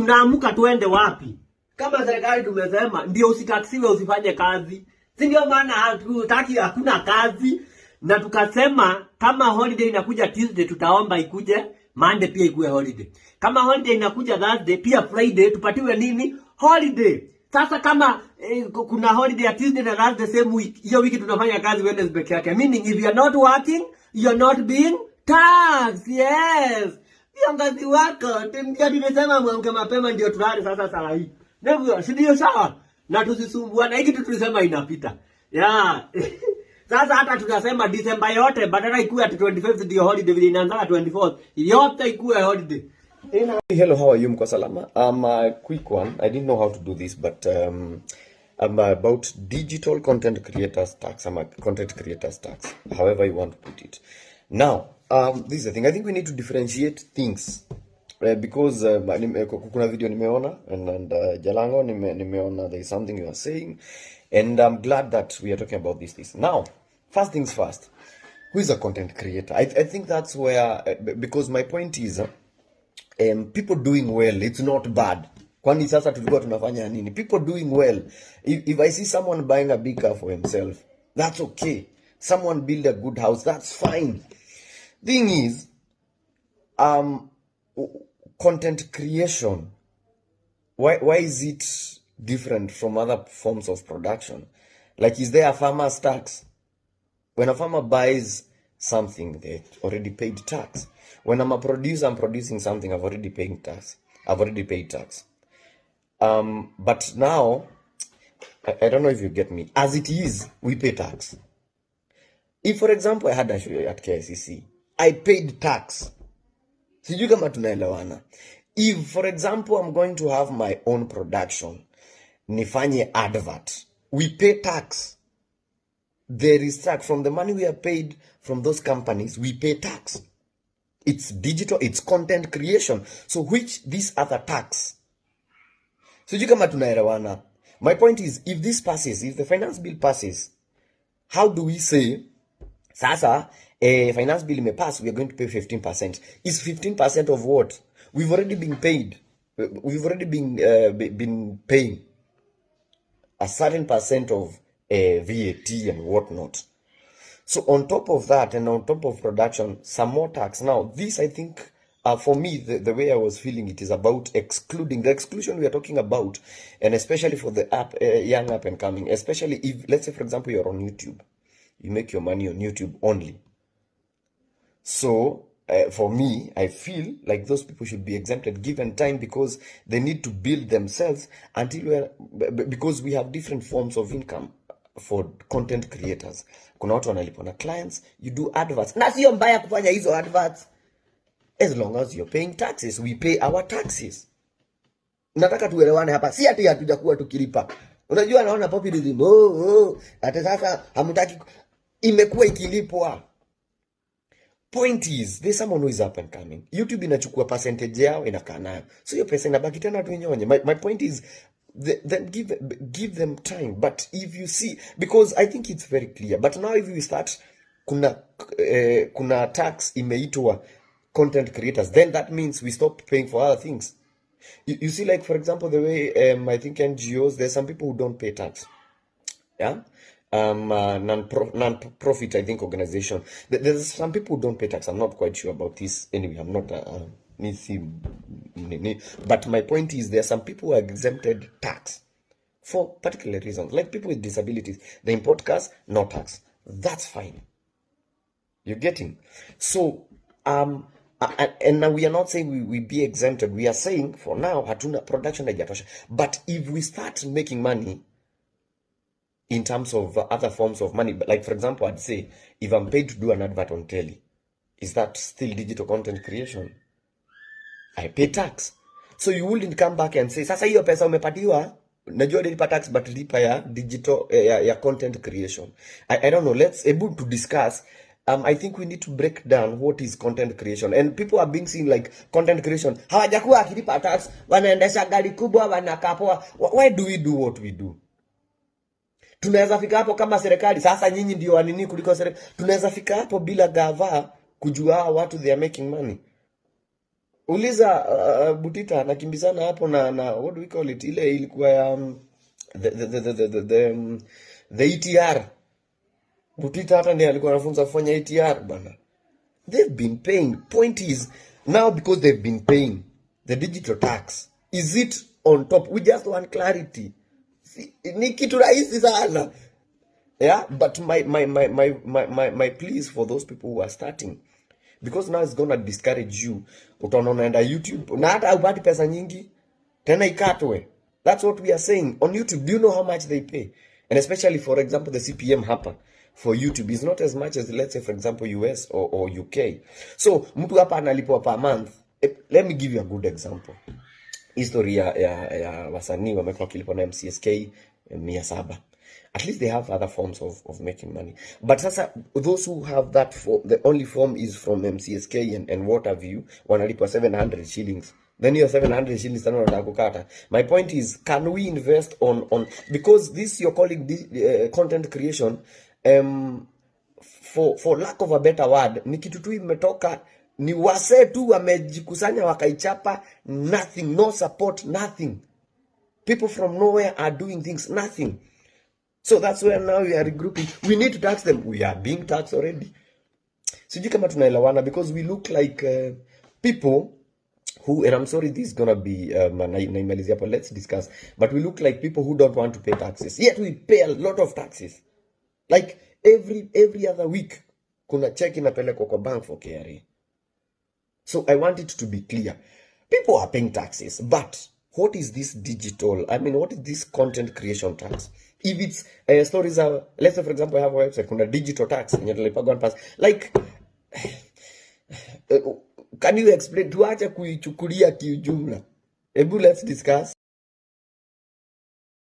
tunaamuka tuende wapi? Kama serikali tumesema ndio usitaksiwe usifanye kazi. Si ndio maana hatutaki hakuna kazi, na tukasema kama holiday inakuja Tuesday tutaomba ikuje Monday pia ikuwe holiday. Kama holiday inakuja Thursday pia Friday tupatiwe nini? Holiday. Sasa kama kuna holiday ya Tuesday na Thursday same week, hiyo wiki tunafanya kazi Wednesday peke yake. Meaning if you are not working, you are not being taxed. Yes. Viongozi wako nimesema mwamke mapema ndio tulale sasa saa hii. Ndio ndio sawa. Na tusisumbuana, hiki tulisema inapita. Yeah. Sasa hata tunasema December yote badala ikuwe at 25th ndio holiday vile inaanza 24th. Yote ikuwe holiday. Hello, how are you? Mko salama? A quick one. I didn't know how to do this, but about digital content creators tax. I'm a content creators tax, however you want to put it. Now, this is the thing. I think we need to differentiate things. Because kuna video nimeona and Jalango nimeona there is something you are saying, and I'm glad that we are talking about this. Now, first things first, who is a content creator? I think that's where, because my point is, people doing well, it's not bad. Kwani sasa tulikuwa tunafanya nini? People doing well. If I see someone buying a big car for himself, that's okay. Someone build a good house, that's fine. Thing is, content creation, why is it different from other forms of production? Like, is there a farmer's tax? When a farmer buys something, they already paid tax. When I'm a producer, I'm producing something, I've already paid tax. But now, I don't know if you get me. As it is, we pay tax. If, for example, I had a show at KICC, I paid tax. Sijui kama tunaelewana. If, for example, I'm going to have my own production, nifanye advert, we pay tax. There is tax. From the money we are paid from those companies, we pay tax. It's digital, it's content creation. So which this other tax? Sijui kama tunaelewana. My point is, if this passes, if the finance bill passes, how do we say, sasa, finance bill may pass, we are going to pay 15%. Is 15% of what? We've already been paid. We've already been paying a certain percent of VAT and whatnot. So on top of that, and on top of production, some more tax. Now, this, I think, for me, the way I was feeling it is about excluding. The exclusion we are talking about, and especially for the young up and coming, especially if, let's say, for example, you're on YouTube. You make your money on YouTube only. So, for me, I feel like those people should be exempted given time, because they need to build themselves because we have different forms of income for content creators. Kuna watu wanalipwa na clients, you do adverts. Na sio mbaya kufanya hizo adverts. As long as you're paying taxes, we pay our taxes. Nataka tuelewane hapa. Si ati hatujakuwa tukilipa. Unajua naona populism. Hata sasa hamtaki, imekuwa ikilipwa. Point is, there's someone who is up and coming. YouTube inachukua percentage yao inakaa nayo. So hiyo pesa inabaki tena tuinyonye. My point is, then give them time. But if you see, because I think it's very clear. But now if you start, kuna tax imeitwa content creators, then that means we stop paying for other things. You see, like, for example, the way I think NGOs, there's some people who don't pay tax. Yeah? Non-profit, I think, organization. There's some people who don't pay tax. I'm not quite sure about this. Anyway, I'm not but my point is, there are some people who are exempted tax for particular reasons, like people with disabilities. They import cars, no tax. That's fine. You're getting? So, and now we are not saying we be exempted. We are saying, for now, hatuna production haijatosha. But if we start making money in terms of other forms of money, like, for example, I'd say, if I'm paid to do an advert on telly, is that still digital content creation? I pay tax. So you wouldn't come back and say, sasa hiyo pesa umepatiwa, najua nilipa tax, but lipa ya digital, ya content creation. I don't know, let's able to discuss. I think we need to break down what is content creation. And people are being seen like content creation, hawajakuwa akilipa tax, wanaendesha gari kubwa, wanakapoa. Why do we do what we do? Tunaweza fika hapo kama serikali, sasa nyinyi ndio wanini kuliko serikali. Tunaweza fika hapo bila gava kujua watu they are making money. Uliza Butita anakimbizana hapo na what do we call it, ile ilikuwa ya the ETR. Butita hata ndiye alikuwa anafunza kufanya ETR bana. They've been paying. Point is, now because they've been paying the digital tax, is it on top? We just want clarity. Ni kitu rahisi sana. Yeah, but my plea is for those people who are starting, because now it's gonna discourage you. Utaona unaenda YouTube na hata upati pesa nyingi tena ikatwe. That's what we are saying on YouTube. Do you know how much they pay? And especially, for example, the CPM hapa for YouTube is not as much as, let's say, for example, US or UK. So mtu hapa analipwa per month. Let me give you a good example. History ya wasanii wamekuwa kilipwa na MCSK 700. At least they have other forms of making money. But sasa, those who have that form, the only form is from MCSK and what have you, wanalipwa 700 shillings. Then your 700 shillings tano nataka kukata. My point is, can we invest on because this you're calling this content creation, for lack of a better word, ni kitu tu imetoka, ni wase tu wamejikusanya wakaichapa, nothing, no support, nothing. People from nowhere are doing things, nothing. So that's where now we are regrouping. We need to tax them. We are being taxed already. Sijui kama tunaelewana, because we look like people who, and I'm sorry, this is gonna be but let's discuss. But we look like people who don't want to pay taxes. Yet we pay a lot of taxes. Like every other week, kuna check inapelekwa kwa bank for KRA. So I want it to be clear. People are paying taxes, but what is this digital? I mean, what is this content creation tax? If it's stories are, let's say, for example, I have a website, kuna digital tax, like, can you explain? Tuache kuichukulia kiujumla. Let's discuss.